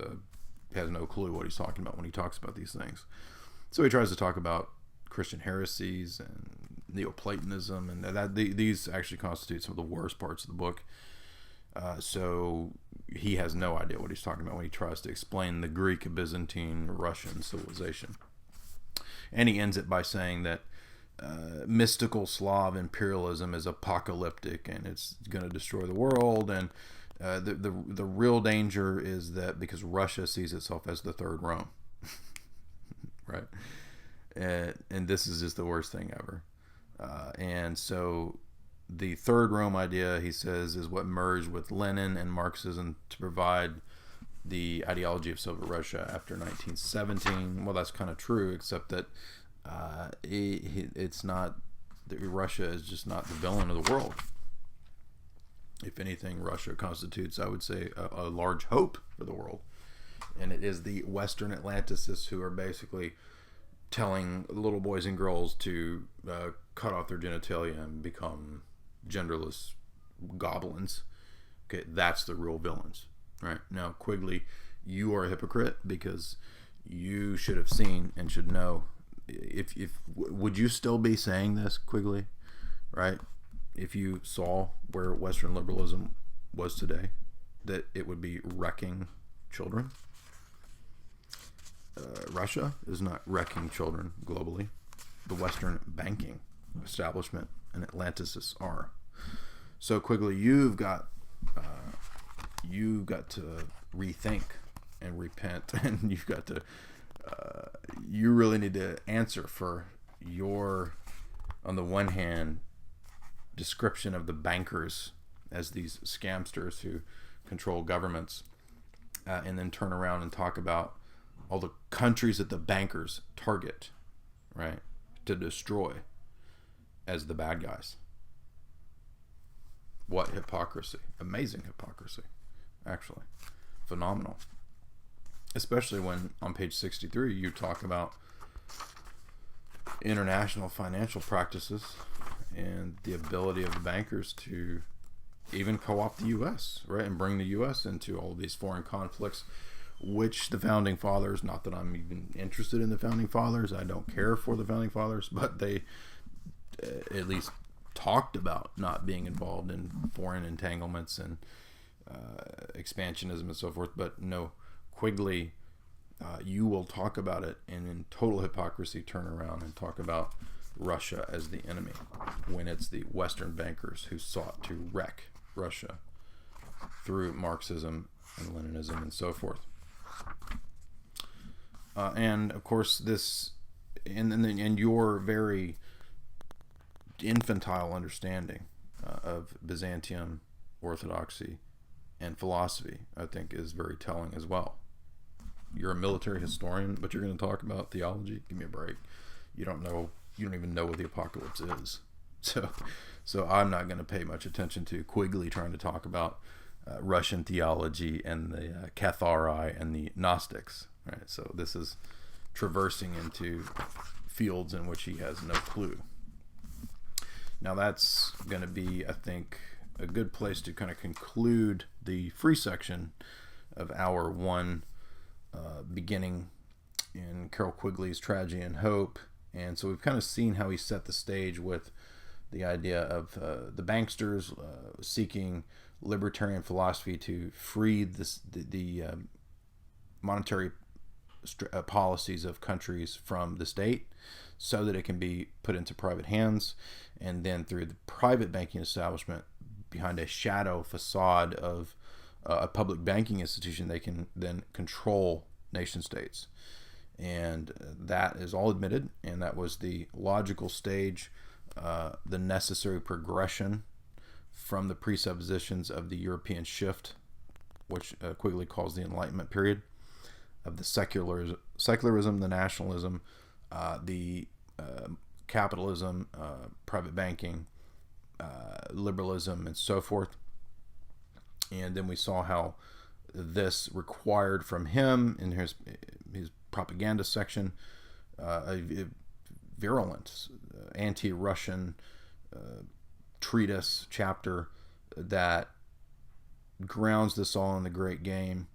has no clue what he's talking about when he talks about these things. So he tries to talk about Christian heresies and Neoplatonism, and these actually constitute some of the worst parts of the book. So he has no idea what he's talking about when he tries to explain the Greek, Byzantine, Russian civilization. And he ends it by saying that mystical Slav imperialism is apocalyptic and it's going to destroy the world. And the real danger is that because Russia sees itself as the third Rome, right? And this is just the worst thing ever. And so the third Rome idea, he says, is what merged with Lenin and Marxism to provide the ideology of Soviet Russia after 1917. Well, that's kind of true, except that it's not, Russia is just not the villain of the world. If anything, Russia constitutes, I would say, a large hope for the world. And it is the Western Atlanticists who are basically telling little boys and girls to cut off their genitalia and become genderless goblins. Okay, that's the real villains. Right? Now, Quigley, you are a hypocrite because you should have seen and should know. If would you still be saying this, Quigley? Right? If you saw where Western liberalism was today, that it would be wrecking children. Russia is not wrecking children globally. The Western banking establishment and Atlanticists are. So Quigley, you've got to rethink and repent, and you've got to you really need to answer for your, on the one hand, description of the bankers as these scamsters who control governments, and then turn around and talk about all the countries that the bankers target, right, to destroy as the bad guys. What hypocrisy. Amazing hypocrisy, actually. Phenomenal. Especially when on page 63 you talk about international financial practices and the ability of the bankers to even co-opt the U.S., right, and bring the U.S. into all of these foreign conflicts, which the Founding Fathers, not that I'm even interested in the Founding Fathers, I don't care for the Founding Fathers, but they at least talked about not being involved in foreign entanglements and expansionism and so forth. But no, Quigley, you will talk about it and in total hypocrisy turn around and talk about Russia as the enemy when it's the Western bankers who sought to wreck Russia through Marxism and Leninism and so forth. And of course this and your very infantile understanding of Byzantium orthodoxy and philosophy, I think, is very telling as well. You're a military historian, but you're going to talk about theology? Give me a break. You don't even know what the apocalypse is. So I'm not going to pay much attention to Quigley trying to talk about Russian theology and the Cathari and the Gnostics. Right? So this is traversing into fields in which he has no clue. Now that's going to be, I think, a good place to kind of conclude the free section of hour one, beginning in Carroll Quigley's Tragedy and Hope. And so we've kind of seen how he set the stage with the idea of the banksters seeking libertarian philosophy to free the monetary policies of countries from the state so that it can be put into private hands, and then through the private banking establishment behind a shadow facade of a public banking institution, they can then control nation states. And that is all admitted, and that was the logical stage, the necessary progression from the presuppositions of the European shift, which Quigley calls the Enlightenment period, of the secularism, the nationalism, the capitalism, private banking, liberalism, and so forth. And then we saw how this required from him in his propaganda section a virulent anti-Russian treatise chapter that grounds this all in the great game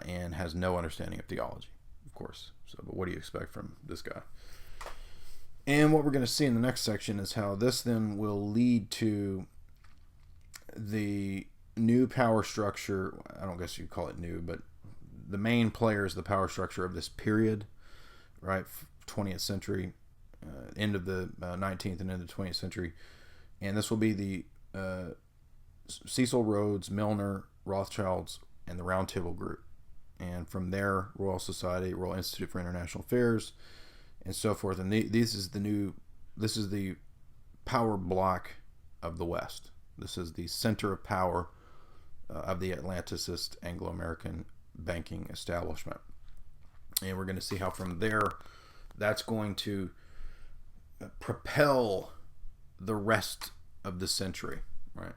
and has no understanding of theology, of course. So, but what do you expect from this guy? And what we're going to see in the next section is how this then will lead to the new power structure. I don't guess you'd call it new, but the main players, the power structure of this period, right? 20th century, end of the 19th and into the 20th century. And this will be the Cecil Rhodes, Milner, Rothschilds, and the Round Table Group. And from there, Royal Society, Royal Institute for International Affairs, and so forth. And this is the power block of the West. This is the center of power of the Atlanticist Anglo-American banking establishment. And we're going to see how from there, that's going to propel the rest of the century, right?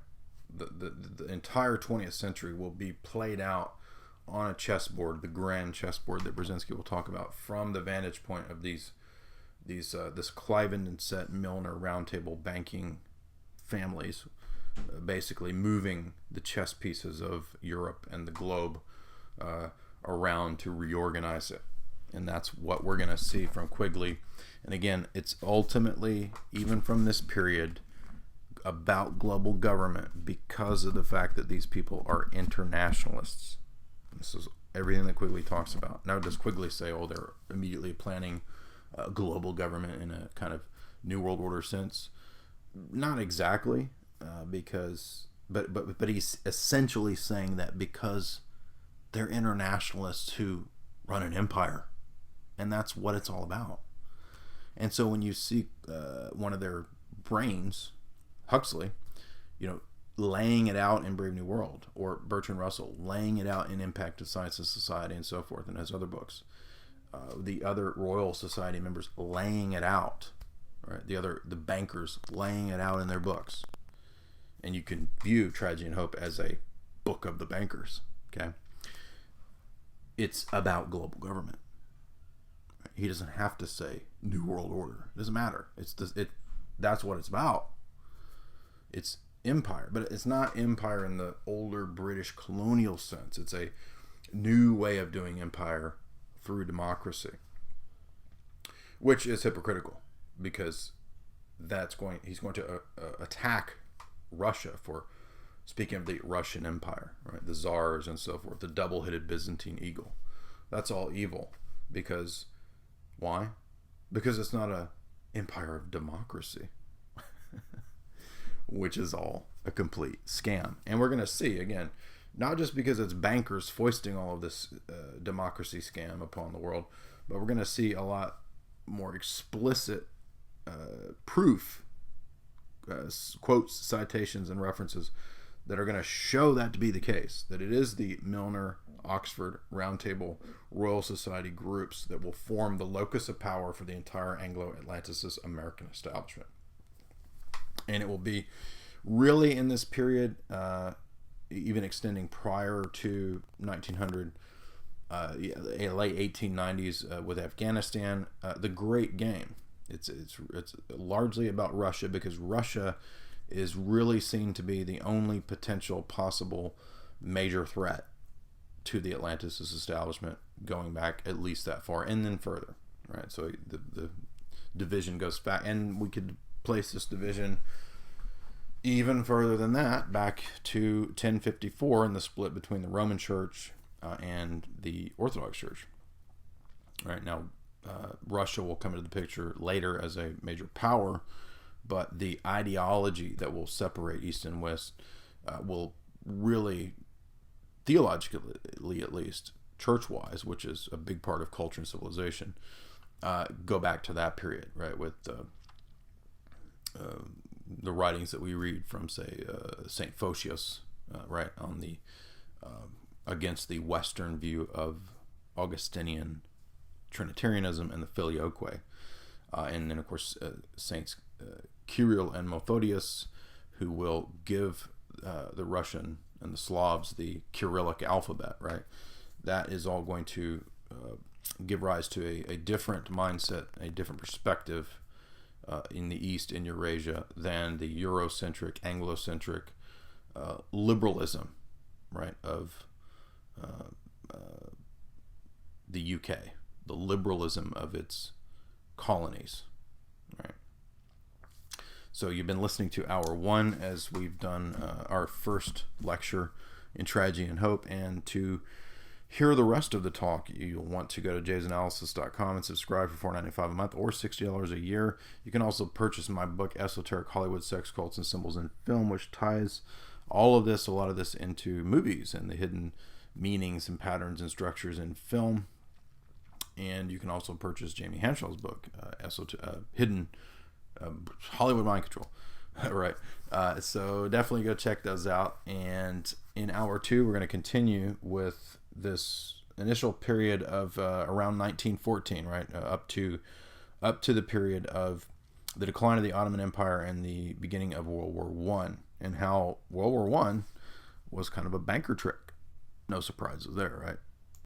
The entire 20th century will be played out on a chessboard, the grand chessboard that Brzezinski will talk about, from the vantage point of this Cliveden and Set Milner roundtable banking families, basically moving the chess pieces of Europe and the globe around to reorganize it. And that's what we're going to see from Quigley. And again, it's ultimately, even from this period, about global government because of the fact that these people are internationalists. This is everything that Quigley talks about. Now, does Quigley say, oh, they're immediately planning global government in a kind of New World Order sense? Not exactly, but he's essentially saying that because they're internationalists who run an empire, and that's what it's all about. And so when you see one of their brains, Huxley, laying it out in Brave New World, or Bertrand Russell laying it out in Impact of Science and Society and so forth, and his other books, the other Royal Society members laying it out, right? The bankers laying it out in their books, and you can view Tragedy and Hope as a book of the bankers. Okay, it's about global government. He doesn't have to say New World Order. It doesn't matter. That's what it's about. It's empire, but it's not empire in the older British colonial sense. It's a new way of doing empire through democracy, which is hypocritical because he's going to attack Russia for speaking of the Russian Empire, right? The czars and so forth, the double-headed Byzantine eagle. That's all evil because why? Because it's not an empire of democracy. Which is all a complete scam. And we're going to see, again, not just because it's bankers foisting all of this democracy scam upon the world, but we're going to see a lot more explicit proof, quotes, citations, and references that are going to show that to be the case, that it is the Milner, Oxford, Roundtable, Royal Society groups that will form the locus of power for the entire Anglo-Atlanticist American establishment. And it will be really in this period, even extending prior to 1900, late 1890s with Afghanistan, the Great Game. It's largely about Russia because Russia is really seen to be the only potential possible major threat to the Atlanticist establishment, going back at least that far and then further, right? So the division goes back, and we could place this division even further than that, back to 1054 and the split between the Roman Church and the Orthodox Church. Right now, Russia will come into the picture later as a major power, but the ideology that will separate East and West will really, theologically at least, church-wise, which is a big part of culture and civilization, go back to that period, right, with the writings that we read from, say, St. Photius, right, on the against the Western view of Augustinian Trinitarianism and the Filioque. And then, of course, Saints Kirill and Methodius, who will give the Russian and the Slavs the Cyrillic alphabet, right? That is all going to give rise to a different mindset, a different perspective in the East, in Eurasia, than the Eurocentric, Anglo-centric liberalism, right, of the UK, the liberalism of its colonies, right? So you've been listening to hour one as we've done our first lecture in Tragedy and Hope, and to hear the rest of the talk, you'll want to go to jaysanalysis.com and subscribe for $4.95 a month or $60 a year. You can also purchase my book, Esoteric Hollywood Sex Cults and Symbols in Film, which ties all of this, a lot of this, into movies and the hidden meanings and patterns and structures in film. And you can also purchase Jamie Hanshaw's book, Hidden Hollywood Mind Control. Right. So definitely go check those out. And in hour two, we're going to continue with this initial period of around 1914, right, up to the period of the decline of the Ottoman Empire and the beginning of World War One, and how World War One was kind of a banker trick. No surprises there, right?